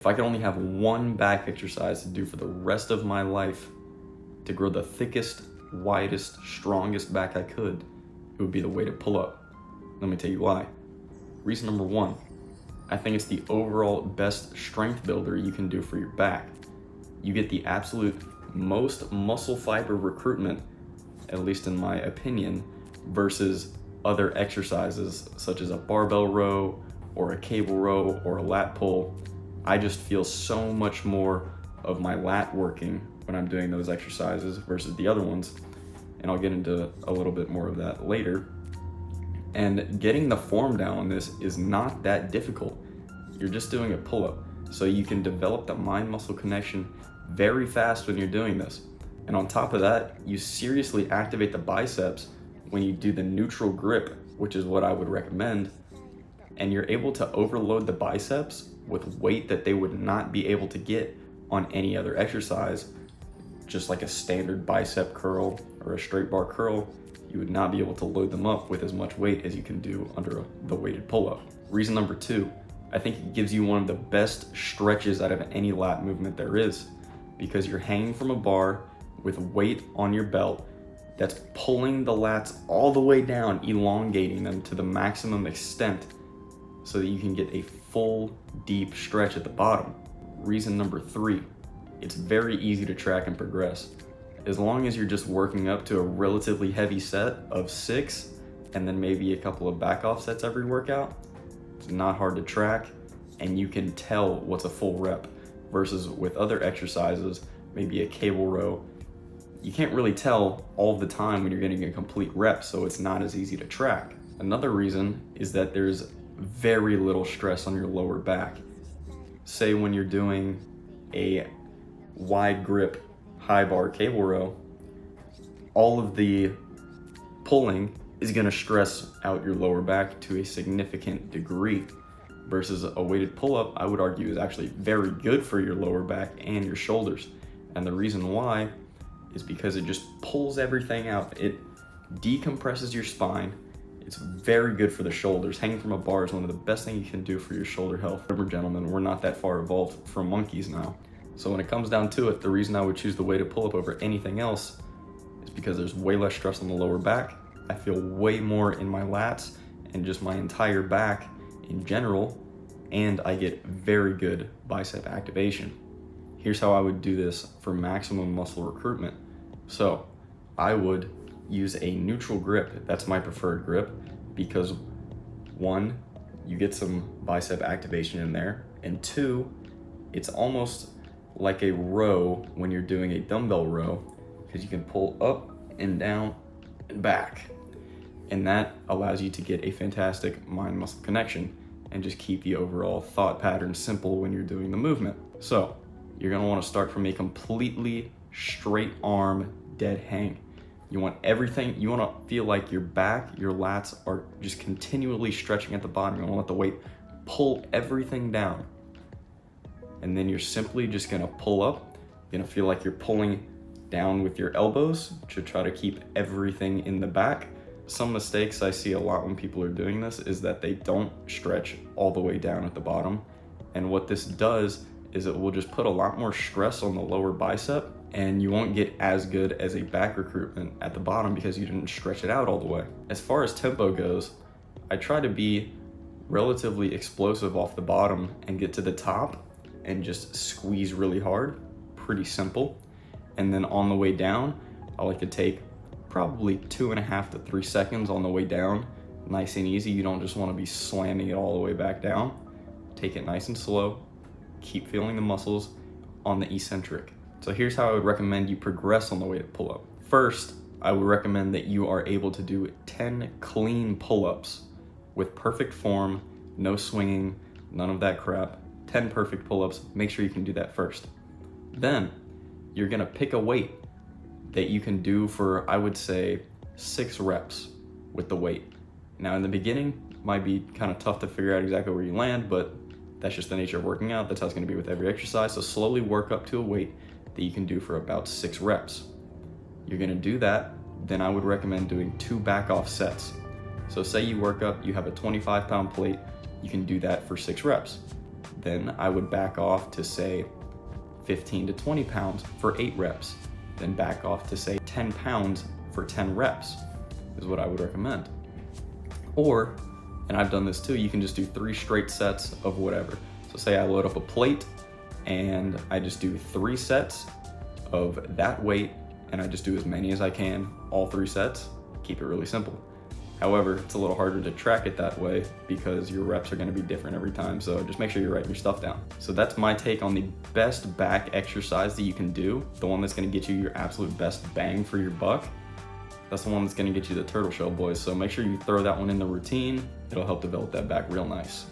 If I could only have one back exercise to do for the rest of my life to grow the thickest, widest, strongest back I could, it would be the weighted pull-up. Let me tell you why. Reason number one, I think it's the overall best strength builder you can do for your back. You get the absolute most muscle fiber recruitment, at least in my opinion, versus other exercises such as a barbell row or a cable row or a lat pull. I just feel so much more of my lat working when I'm doing those exercises versus the other ones. And I'll get into a little bit more of that later. And getting the form down on this is not that difficult. You're just doing a pull-up. So you can develop the mind-muscle connection very fast when you're doing this. And on top of that, you seriously activate the biceps when you do the neutral grip, which is what I would recommend. And you're able to overload the biceps with weight that they would not be able to get on any other exercise. Just like a standard bicep curl or a straight bar curl, you would not be able to load them up with as much weight as you can do under the weighted pull-up. Reason number two, I think it gives you one of the best stretches out of any lat movement there is, because you're hanging from a bar with weight on your belt that's pulling the lats all the way down, elongating them to the maximum extent so that you can get a full, deep stretch at the bottom. Reason number three, it's very easy to track and progress. As long as you're just working up to a relatively heavy set of 6 and then maybe a couple of back off sets every workout, it's not hard to track and you can tell what's a full rep. Versus with other exercises, maybe a cable row, you can't really tell all the time when you're getting a complete rep, so it's not as easy to track. Another reason is that there's very little stress on your lower back. Say when you're doing a wide grip high bar cable row, all of the pulling is going to stress out your lower back to a significant degree, versus a weighted pull-up, I would argue, is actually very good for your lower back and your shoulders. And the reason why is because it just pulls everything out. It decompresses your spine. It's very good for the shoulders. Hanging from a bar is one of the best things you can do for your shoulder health. Remember, gentlemen, we're not that far evolved from monkeys now. So when it comes down to it, the reason I would choose the weighted pull-up over anything else is because there's way less stress on the lower back. I feel way more in my lats and just my entire back in general, and I get very good bicep activation. Here's how I would do this for maximum muscle recruitment. So I would use a neutral grip. That's my preferred grip because one, you get some bicep activation in there, and two, it's almost like a row when you're doing a dumbbell row because you can pull up and down and back. And that allows you to get a fantastic mind-muscle connection and just keep the overall thought pattern simple when you're doing the movement. So you're gonna wanna start from a completely straight arm dead hang. You want everything, you wanna feel like your back, your lats are just continually stretching at the bottom. You wanna let the weight pull everything down. And then you're simply just gonna pull up. You're gonna feel like you're pulling down with your elbows to try to keep everything in the back. Some mistakes I see a lot when people are doing this is that they don't stretch all the way down at the bottom. And what this does is it will just put a lot more stress on the lower bicep, and you won't get as good as a back recruitment at the bottom because you didn't stretch it out all the way. As far as tempo goes, I try to be relatively explosive off the bottom and get to the top and just squeeze really hard. Pretty simple. And then on the way down, I like to take probably 2.5 to 3 seconds on the way down. Nice and easy. You don't just want to be slamming it all the way back down. Take it nice and slow. Keep feeling the muscles on the eccentric. So here's how I would recommend you progress on the weighted pull-up. First, I would recommend that you are able to do 10 clean pull-ups with perfect form, no swinging, none of that crap. 10 perfect pull-ups. Make sure you can do that first. Then you're gonna pick a weight that you can do for, I would say, 6 reps with the weight. Now in the beginning, it might be kind of tough to figure out exactly where you land, but that's just the nature of working out. That's how it's gonna be with every exercise. So slowly work up to a weight that you can do for about 6 reps. You're gonna do that, then I would recommend doing 2 back off sets. So say you work up, you have a 25-pound plate, you can do that for 6 reps. then I would back off to say 15 to 20 pounds for 8 reps, then back off to say 10 pounds for 10 reps is what I would recommend. Or, and I've done this too, you can just do 3 straight sets of whatever. So say I load up a plate and I just do 3 sets of that weight, and I just do as many as I can, all 3 sets, keep it really simple. However, it's a little harder to track it that way because your reps are gonna be different every time, so just make sure you're writing your stuff down. So that's my take on the best back exercise that you can do, the one that's gonna get you your absolute best bang for your buck. That's the one that's gonna get you the turtle shell, boys. So make sure you throw that one in the routine. It'll help develop that back real nice.